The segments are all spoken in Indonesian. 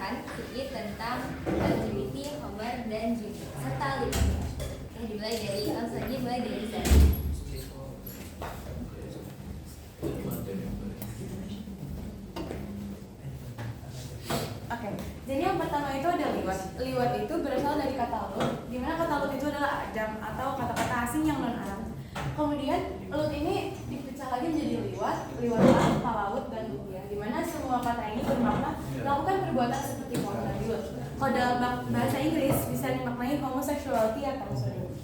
menceritakan sedikit tentang LGBT, homo dan judi serta libatnya. Dimulai dari Al-Sadi, mulai dari Zari. Oke, jadi yang pertama itu ada liwat. Liwat itu berasal dari kata lut, di mana kata lut itu adalah ajam atau kata-kata asing yang non Arab. Kemudian lut ini dipecah lagi menjadi liwat, liwatan, talaut, dan luya, di mana semua kata ini bermakna melakukan perbuatan seperti porno di lut. Kalau dalam bahasa Inggris bisa dimaknai homosexuality atau sodomi.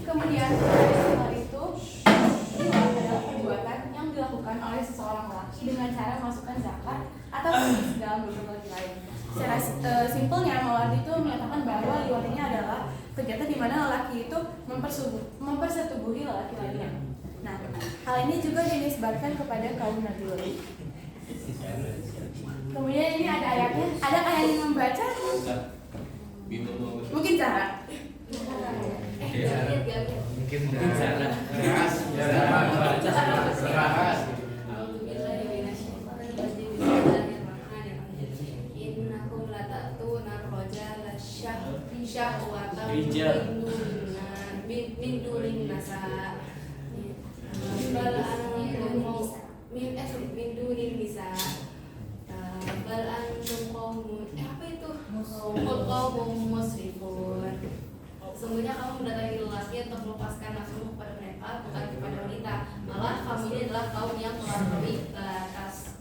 Kemudian setelah itu liwat adalah perbuatan yang dilakukan oleh seseorang laki dengan cara memasukkan zakat atau fungsi dalam bentuk laki lain. Secara simpelnya Mawardi itu menyatakan bahwa liwat ini adalah kegiatan di mana lelaki itu mempersetubuhi lelaki lainnya. Nah, hal ini juga dinisbatkan kepada kaum Nabi Lut. Kemudian ini ada ayatnya. Ada ayat yang membaca? Mungkin Zahra. Mungkin Zahra. min dunin nasa bal antum min dunin nisa bal antum qaumun apa itu qaumun musrifun. Sesungguhnya kamu mendatangi lelaki untuk melepaskan nafsumu kepada mereka, bukan kepada wanita. Malah kamu ini adalah kaum yang melampaui batas.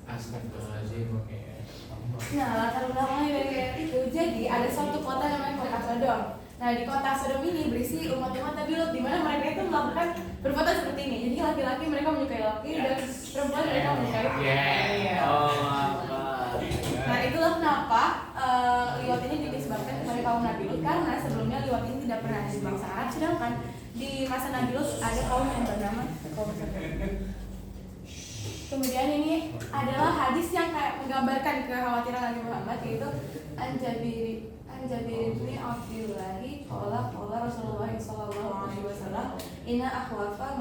Nah, latar belakangnya dari ayat itu, jadi ada suatu kota namanya kota Sodom. Nah, di kota Sodom ini berisi umat-umat Nabi Lut, di mana mereka itu melakukan perbuatan seperti ini. Jadi laki-laki mereka menyukai laki dan perempuan mereka menyukai Nah, itulah kenapa liwat ini dinisbatkan kepada kaum Nabi Lut, karena sebelumnya liwat ini tidak pernah ada di bangsa Arab, sedangkan di masa Nabi Lut ada kaum yang bernama kaum Sodom. Kemudian ini adalah hadis yang kayak menggambarkan kekhawatiran Nabi Muhammad, yaitu An-Jabir bin Abdillahi qala Rasulullah sallallahu alaihi wasallam inna akhwafa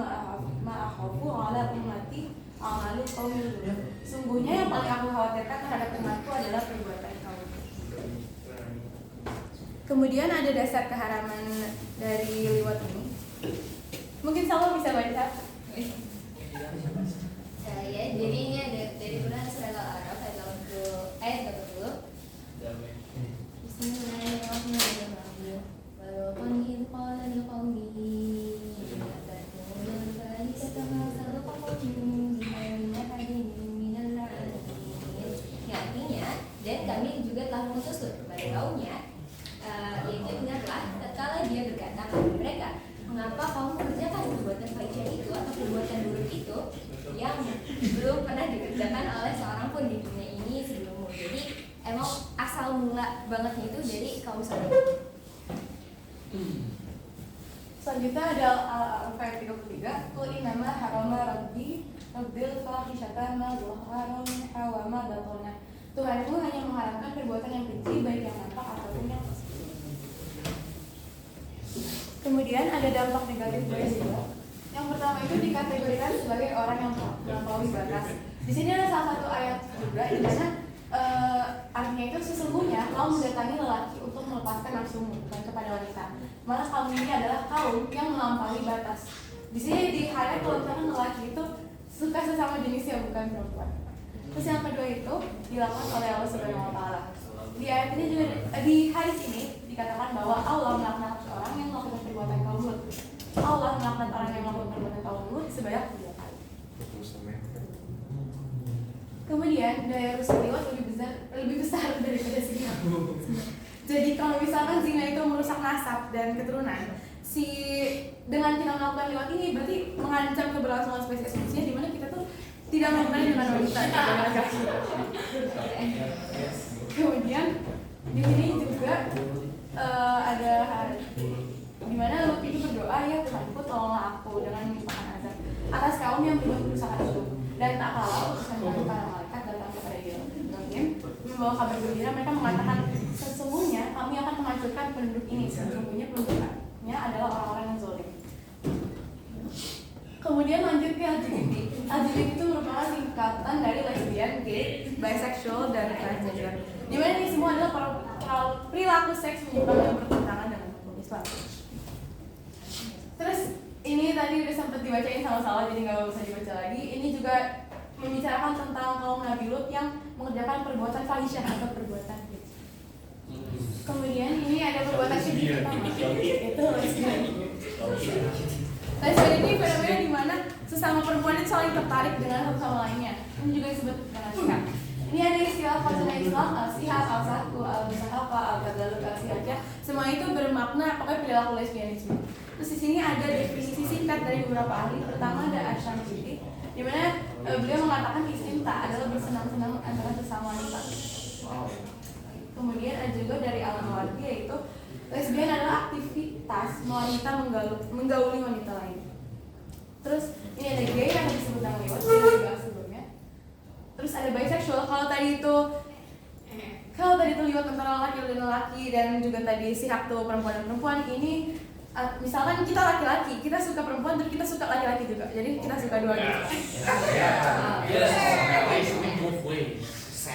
ma akhafu ala ummati amalu qaumil lut. Sungguhnya yang paling aku khawatirkan terhadap umatku adalah perbuatan kaum. Kemudian ada dasar keharaman dari liwat ini. Mungkin Salma bisa baca. Ya, jadi ini ada dari Quran Surat Al-A'raf ayat 80. Bismillahirrahmanirrahim. Walaupun in qala liqaumihi ya'tadun falika ma sarqakum biman ahadin minal alamin. Ya, artinya, dan kami juga telah mengutus kepada kaumnya, yaitu ingatlah tatkala dia berkata kepada mereka, mengapa kamu mengerjakan perbuatan fahisyah itu atau perbuatan buruk itu yang belum pernah dikerjakan oleh seorang pun di dunia ini sebelummu. Jadi emang asal mula bangetnya itu dari kaum Sodom. Selanjutnya ada Al-A'raf ayat 33. Qul innama harama rabbil fahisyata ma dhahara minha wa ma batana. Tuhanku hanya mengharamkan perbuatan yang keji, baik yang nampak ataupun yang tersembunyi. Kemudian ada dampak negatif dari liwat. Yang pertama itu dikategorikan sebagai orang yang melampaui batas. Di sini ada salah satu ayat juga di mana artinya itu sesungguhnya kaum mendatangi lelaki untuk melepaskan nafsumu, bukan kepada wanita. Malah kaum ini adalah kaum yang melampaui batas. Di sini di highlight kalau misalkan lelaki itu suka sesama jenisnya, bukan perempuan. Terus yang kedua itu dilakukan oleh Allah Subhanahu Wa Taala. Di ayat ini juga di hadis ini dikatakan bahwa Allah melaknat orang yang melakukan perbuatan kaum Lut. Allah melaknat orang yang melakukan perbuatan kaum Lut sebanyak 3 kali. Kemudian daya rusak liwat lebih besar daripada zina. Jadi kalau misalkan zina itu merusak nasab dan keturunan, dengan kita melakukan liwat ini berarti mengancam keberlangsungan spesies manusia, di mana kita tuh tidak mengenai dengan wanita. Kemudian di sini juga ada di mana Lut itu berdoa, ya Tuhanku tolonglah aku dengan menimpakan azab atas kaum yang berbuat kerusakan itu, dan tak kalah utusan para malaikat datang kepada Ibrahim membawa kabar gembira. Mereka mengatakan, sesungguhnya kami akan menghancurkan penduduk ini, sesungguhnya penduduknya adalah orang-orang yang zalim. Kemudian lanjut ke LGBT. LGBT itu merupakan singkatan dari lesbian, lesbian, gay, bisexual, dan transgender. Dimana ini semua adalah perilaku seks menyimpang yang bertentangan dengan hukum Islam. Terus ini tadi udah sempat dibacain sama-sama, jadi nggak usah dibaca lagi. Ini juga membicarakan tentang kaum Nabi Lut yang mengerjakan perbuatan fahisyah atau perbuatan keji. Kemudian ini ada perbuatan keji pertama, itu lesbian. Lesbian ini fenomena di mana sesama perempuan itu saling tertarik dengan satu sama lainnya. Ini juga disebut dengan sihab. Ini ada istilah fasilitas Islam, al-sihab, al-sahku, al-musahafa, al-tadaluk, al-sihajah. Semua itu bermakna pokoknya perilaku lesbianisme. Terus di sini ada definisi singkat dari beberapa ahli. Pertama ada Asy-Syamsiti, di mana beliau mengatakan istimta adalah bersenang-senang antara sesama wanita. Kemudian ada juga dari Al-Mawardi, yaitu lesbian adalah aktivitas wanita menggauli wanita lain. Terus ini ada gay yang disebut dengan lewat sebelumnya. Terus ada bisexual. Kalau tadi itu liwat antara laki dan laki, dan juga tadi sihab tuh perempuan dan perempuan. Ini misalkan kita laki-laki, kita suka perempuan dan kita suka laki-laki juga. Jadi kita suka dua-duanya.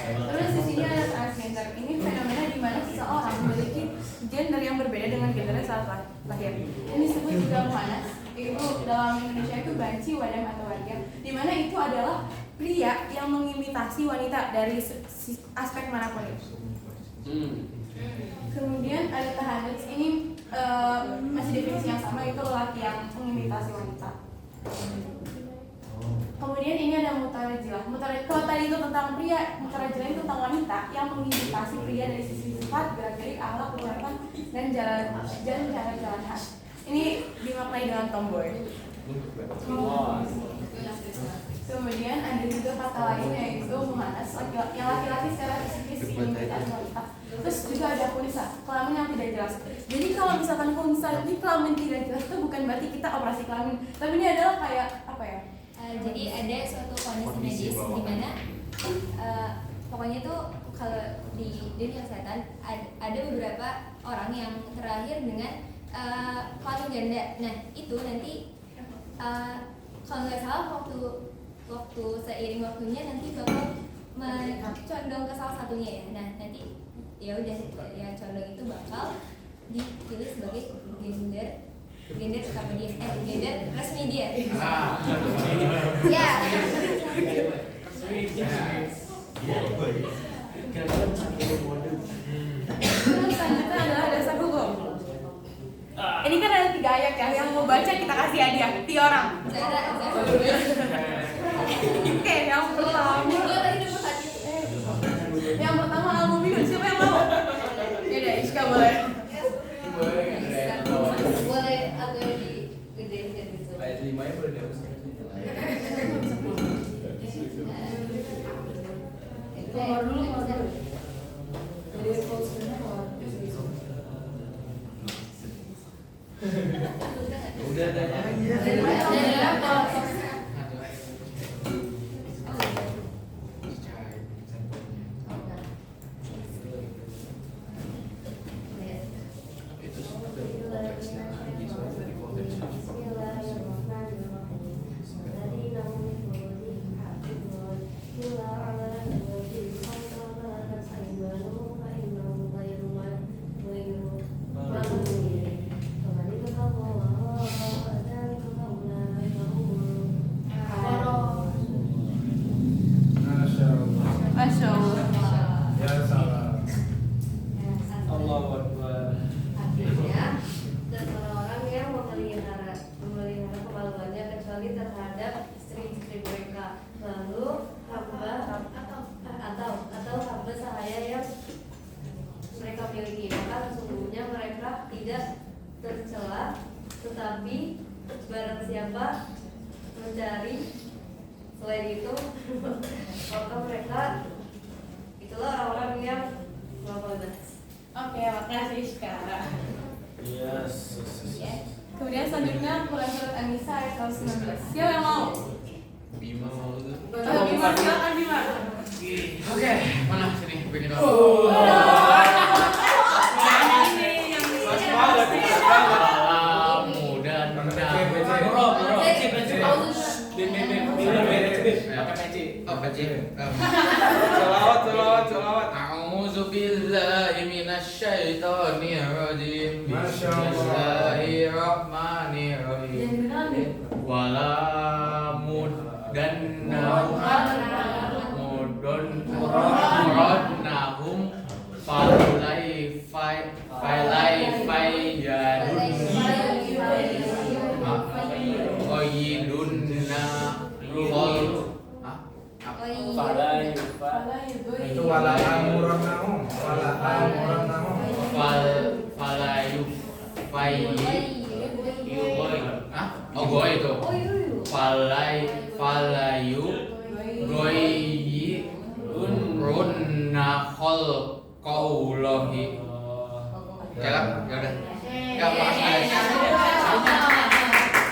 Terus di sini ada transgender. Ini fenomena di mana seseorang memiliki gender yang berbeda dengan gendernya saat lahir. Ini disebut juga muannas. Itu dalam Indonesia itu banci, wadam atau wadia. Di mana itu adalah pria yang mengimitasi wanita dari aspek manapun itu. Kemudian ada tahanut. Ini masih definisi yang sama, itu lelaki yang mengimitasi wanita. Kemudian ini ada mutarajilah. Kalau tadi itu tentang pria, mutarajilah itu tentang wanita yang mengimitasi pria dari sisi sifat, gerak-gerik, akhlak, penglihatan, dan cara jalan khas. Ini dimaknai dengan tomboy. Kemudian ada juga kata lain, yaitu muhannas, yang laki-laki secara fisikis mengimitasi wanita. Terus juga ada kunisa, kelamin yang tidak jelas. Jadi kalau misalkan kunisa ini kelamin tidak jelas, itu bukan berarti kita operasi kelamin, tapi ini adalah kayak apa ya? Jadi ada suatu kondisi medis di mana pokoknya tuh kalau di dunia kesehatan ada beberapa orang yang terlahir dengan kelamin ganda. Nah itu nanti kalau nggak salah waktu seiring waktunya nanti bakal condong ke salah satunya ya. Nah nanti ya udah yang condong itu bakal dipilih sebagai gender apa dia? Gender resmi dia. Ya. Terus selanjutnya adalah dasar hukum. Ini kan ada 3 ayat ya, yang mau baca kita kasih hadiah 3 orang. Oke, yang pertama. Yang pertama Al-Mu'minun, siapa yang mau? Ya udah, Iska boleh. Boleh aku yang digedein gitu. Ayat 5 ya boleh dihapuskan. Keluar dulu. Udah ada. Masya Allah. Ya salah. Allahu Akbar. Akhirnya, dan orang-orang yang memelihara kemaluannya kecuali terhadap istri-istri mereka, lalu hamba atau hamba sahaya yang mereka miliki, maka sesungguhnya mereka tidak tercela, tetapi barang siapa mencari selain itu maka mereka itulah orang-orang yang melakukan batas. Oke, makasih Iska. Yes. Kemudian selanjutnya Quran surat An-Nisa ayat 119. Siapa yang mau? Bima mau tuh. Bima, silakan Bima. Oke, mana sini begini dong. Mudah. Pakai peci. Oh, peci. Salawat. A'udzu billahi minasyaitonir rajim. Masya Allah. Bismillahirrahmanirrahim. Wala mudonnahum falai Oyidunna Itu wala amurannahum. Falayu Oh goy itu Falayu Goyi Runna khol Qawlohi Ya kan? Yaudah Gak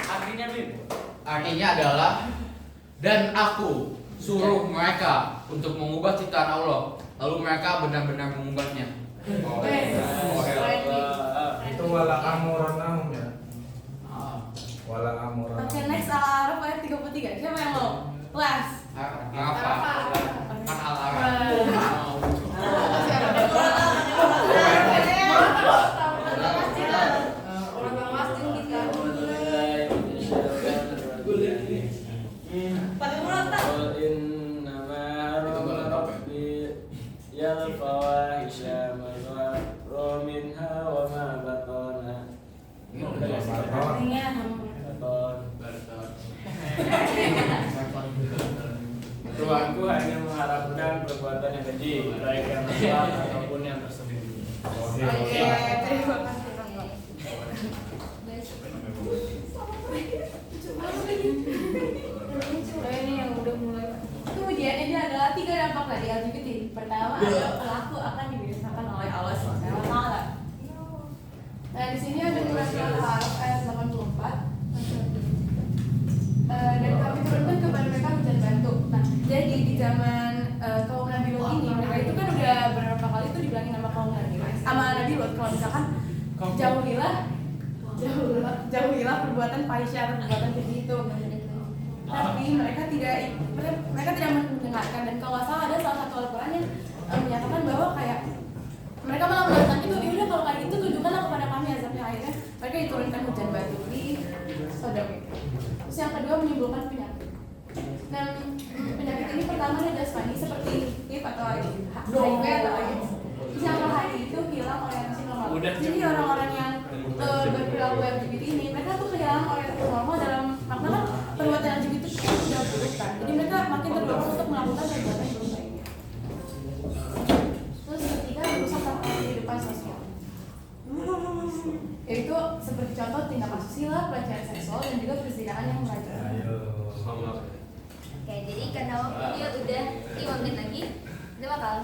Artinya Min. Artinya adalah dan aku suruh mereka untuk mengubah ciptaan Allah, lalu mereka benar-benar mengubahnya. Itu wala amurannahum ya. Wala amurannahum. Oke, next Al-Araf ayat 33. Siapa yang mau? Kelas. Apa? Kan al-araf. Tuhanku hanya mengharapkan perbuatan yang keji, baik yang besar ataupun yang tersembunyi. Oke, terima kasih. Ini yang udah mulai. Kemudian ini adalah 3 dampak dari LGBT. Pertama adalah pelaku akan dibinasakan oleh Allah SWT. Nah, di sini ada surat Al-Araf ayat 84. Dan kami turunkan kepada mereka hujan batu. Nah, jadi di zaman kaum Nabi Lot ini, mereka itu kan udah beberapa kali tuh dibilangin sama kaum Nabi Lot, sama Nabi Lot kalau misalkan jauhilah perbuatan fahisyah atau perbuatan keji itu. Tapi mereka tidak mendengarkan, dan kalau nggak salah ada salah satu Al-Quran yang menyatakan bahwa kayak mereka malah mengatakan itu, ya udah kalau kayak gitu tunjukkanlah kepada kami azabnya. Akhirnya mereka diturunkan hujan batu di Sodom itu. Terus yang kedua menimbulkan penyakit. Dan penyakit ini pertama ada jasmani seperti HIV atau HIV atau AIDS. Terus yang terakhir itu hilang orientasi normal. Jadi orang-orang yang berperilaku LGBT ini, mereka tuh kehilangan orientasi normal dalam makna kan perbuatan LGBT itu sudah buruk kan. Jadi mereka makin terdorong untuk melakukan perbuatan buruk lainnya. Terus ketiga merusak kehidupan sosial. Yaitu seperti contoh tindak asusila, pelecehan seksual, dan juga perzinahan yang meracuni. Oke, jadi karena waktunya udah 5 menit lagi, kita bakal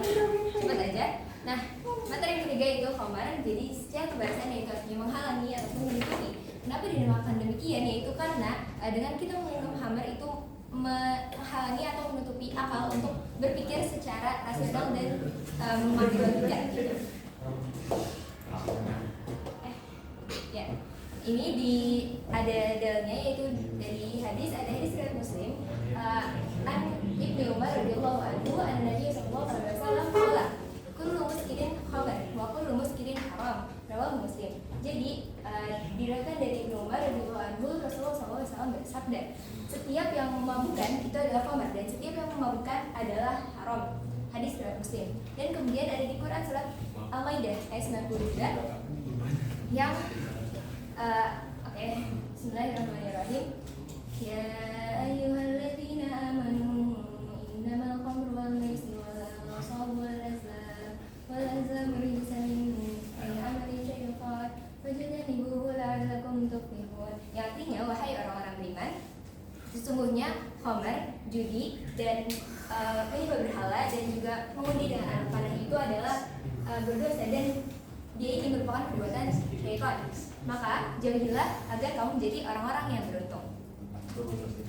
cepat aja. Nah, materi yang ketiga itu khamar, jadi secara kebahasan yaitu artinya menghalangi ataupun menutupi. Kenapa dinamakan demikian? Yaitu karena dengan kita meminum khamar itu menghalangi atau menutupi akal untuk berpikir secara rasional dan mengambil logika gitu. Ya, ini ada dalilnya yaitu dari hadis, ada hadis riwayat Muslim. An Ibnu Umar radhiyallahu anhu, an-Nabi sallallahu alaihi wasallam qala kullu muskirin khamar wa kullu muskirin haram, rawahu Muslim. Jadi diriwayatkan dari Ibnu Umar radhiyallahu anhu, Rasulullah sallallahu alaihi wasallam bersabda, setiap yang memabukkan itu adalah khamar dan setiap yang memabukkan adalah haram. Hadis riwayat Muslim. Dan kemudian ada di Quran surat Al-Maidah ayat 92 yang Bismillahirrahmanirrahim. Ya ayyuhalladzina amanu innamal khamru wal maisir wal ansab wal azlam wal azlamu rijsun min amali syaitan fajtanibuhu la'allakum tuflihun. Yang artinya, wahai orang-orang beriman, sesungguhnya khamar, judi, dan menyembah berhala dan juga mengundi dengan anak panah itu adalah berdosa dan dia ini merupakan perbuatan syaitan. Maka jauhilah agar kamu menjadi orang-orang yang beruntung.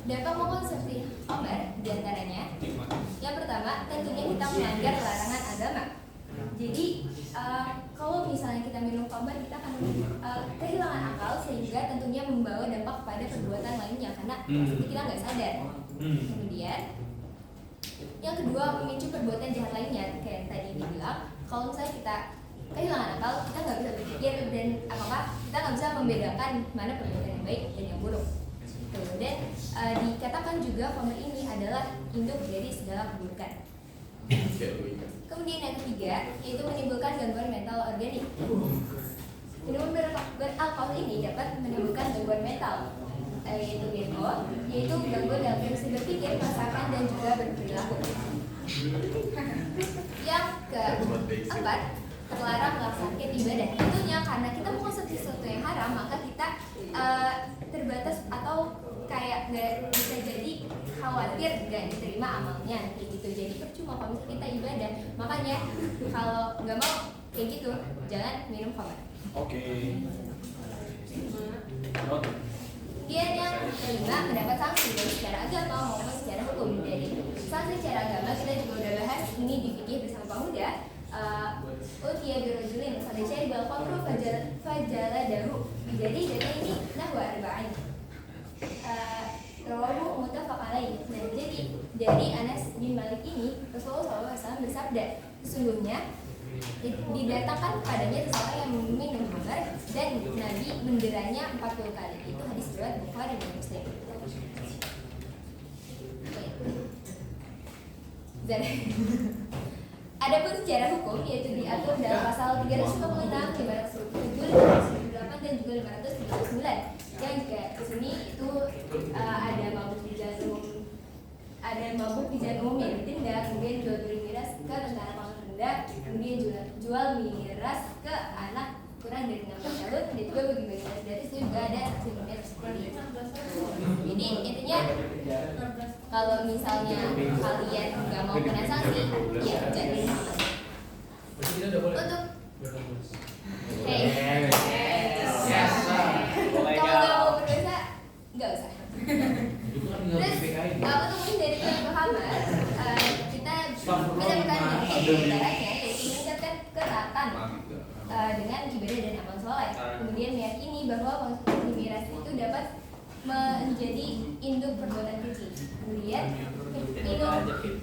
Dampak mengkonsumsi khamar diantaranya, yang pertama tentunya kita melanggar larangan agama. Jadi kalau misalnya kita minum khamar, kita akan kehilangan akal sehingga tentunya membawa dampak pada perbuatan lainnya karena kita nggak sadar. Kemudian yang kedua, memicu perbuatan jahat lainnya. Kayak yang tadi dibilang, kalau misalnya kita kehilangan akal, kita nggak bisa berpikir dan apakah kita nggak bisa membedakan mana perbuatan yang baik dan yang buruk. Dan dikatakan juga khomer ini adalah induk dari segala keburukan. Kemudian yang ketiga, yaitu menimbulkan gangguan mental organik. Minuman beralkohol ini dapat menimbulkan gangguan mental, yaitu GMO, yaitu gangguan dalam fungsi berpikir, merasakan, dan juga berperilaku. Yang keempat, terlarang melaksanakan ibadah. Tentunya karena kita mengkonsumsi sesuatu yang haram, maka kita terbatas atau kayak nggak bisa jadi khawatir nggak diterima amalnya kayak gitu. Jadi percuma kalau misalnya kita ibadah. Makanya kalau nggak mau kayak gitu, jangan minum khamar. Oke. Kemudian yang kelima, mendapat sanksi dari secara agama maupun secara hukum. Dari sanksi secara agama kita juga udah bahas ini di fikih bersama Pak Huda. Utia birojulin sampai syari balqamru fajala daru. Jadi data ini nahwa arba'in. Rawahu muttafaq alaih. Nah, jadi dari Anas bin Malik ini Rasulullah SAW bersabda, sesungguhnya didatangkan padanya seseorang yang minum khamar dan Nabi menderanya 40 kali. Itu hadis riwayat Bukhari dan Muslim. Adapun secara hukum yaitu diatur dalam pasal 356, 507, 508 dan juga 539. Yang juga di sini itu ada mabuk di jalan umum, yang ditindak, kemudian jual beli miras ke tentara pangkat rendah, kemudian jual miras ke anak kurang dari 6 tahun, dan juga bagi-bagi miras gratis itu juga ada sanksi denda seperti itu. Jadi intinya kalau misalnya kalian nggak mau kena sanksi, ya jadi untuk kalau nggak mau berdosa, nggak usah. Terus untuk dari khamar, kita mendapatkan diantaranya yaitu meningkatkan ketaatan dengan ibadah dan amal soleh. Kemudian meyakini bahwa konsumsi miras itu dapat menjadi induk perbuatan keji. Kemudian minum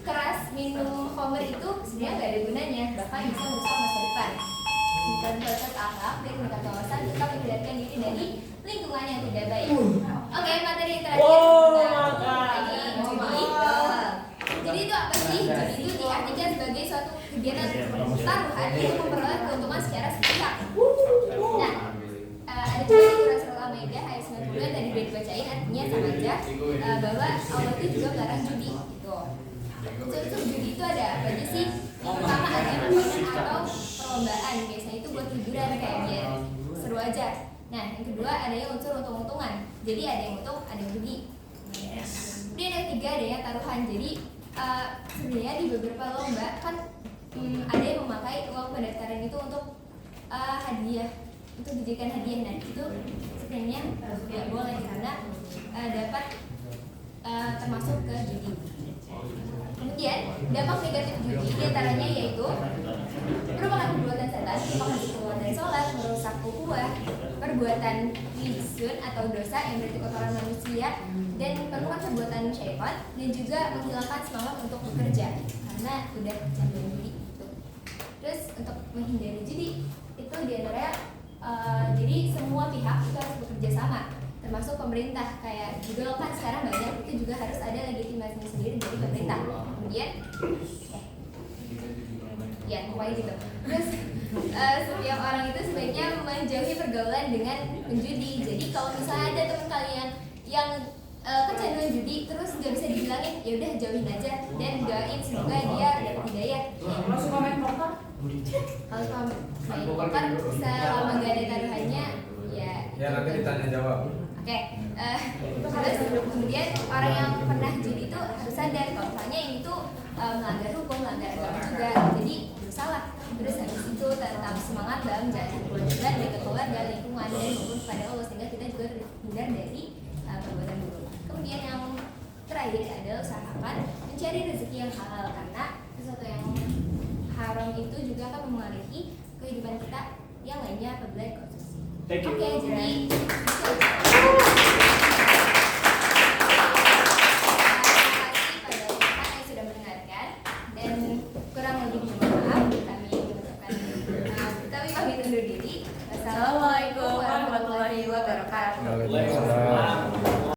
keras, minum khamar itu sebenarnya nggak ada gunanya, bahkan bisa merusak masa depan. Bukan kualitas akhlak dan meningkat wawasan, tetap menghindarkan diri dari lingkungan yang tidak baik. Oke, materi yang terakhir judi. Jadi itu apa sih? Judi itu diartikan sebagai suatu kegiatan taruhan yang memperoleh keuntungan secara sepihak. Nah, ada juga di Surah Al-Maidah ayat 90 yang tadi udah dibacain, artinya sama aja bahwa Allah itu juga melarang judi gitu. Unsur judi itu ada apa aja sih? Yang pertama ada permainan atau perlombaan, biasanya itu buat hiburan kayak biar seru aja. Nah, yang kedua adanya unsur untung-untungan, jadi ada yang untung, ada yang rugi. Kemudian yang ketiga adanya taruhan, jadi sebenarnya di beberapa lomba kan ada yang memakai uang pendaftaran itu untuk hadiah, untuk dijadikan hadiah. Nah, itu sebenarnya tidak boleh karena dapat termasuk ke judi. Kemudian dampak negatif judi diantaranya yaitu merupakan perbuatan setan, merupakan keluar dari sholat, merusak ukhuwah, perbuatan rijsun atau dosa yang berarti kotoran manusia, dan merupakan perbuatan syaitan, dan juga menghilangkan semangat untuk bekerja karena udah kecanduan judi. Terus untuk menghindari judi itu diantaranya jadi semua pihak itu harus bekerja sama, termasuk pemerintah. Kayak juga kan sekarang banyak itu juga harus ada legitimasinya sendiri dari pemerintah. Kemudian ya pokoknya gitu. Terus setiap orang itu sebaiknya menjauhi pergaulan dengan penjudi. Jadi kalau misalnya ada teman kalian yang kecanduan judi terus nggak bisa dibilangin, ya udah jauhin aja dan doain semoga dia dapat hidayah. Kalau suka main poker? Kalau suka main poker selama nggak ada taruhannya ya nanti ditanya jawab. Oke. Terus kemudian orang yang pernah judi itu harus sadar kalau misalnya ini tuh melanggar hukum, melanggar agama juga, jadi bersalah. Terus habis itu tetap semangat dalam menjalankan kewajiban baik ke keluarga, lingkungan, dan maupun kepada Allah, sehingga kita juga terhindar dari perbuatan buruk. Kemudian yang terakhir adalah usahakan mencari rezeki yang halal, karena sesuatu yang haram itu juga akan mempengaruhi kehidupan kita yang lainnya apabila dikonsumsi. Oke, jadi undur diri. Assalamualaikum warahmatullahi wabarakatuh. Waalaikumsalam.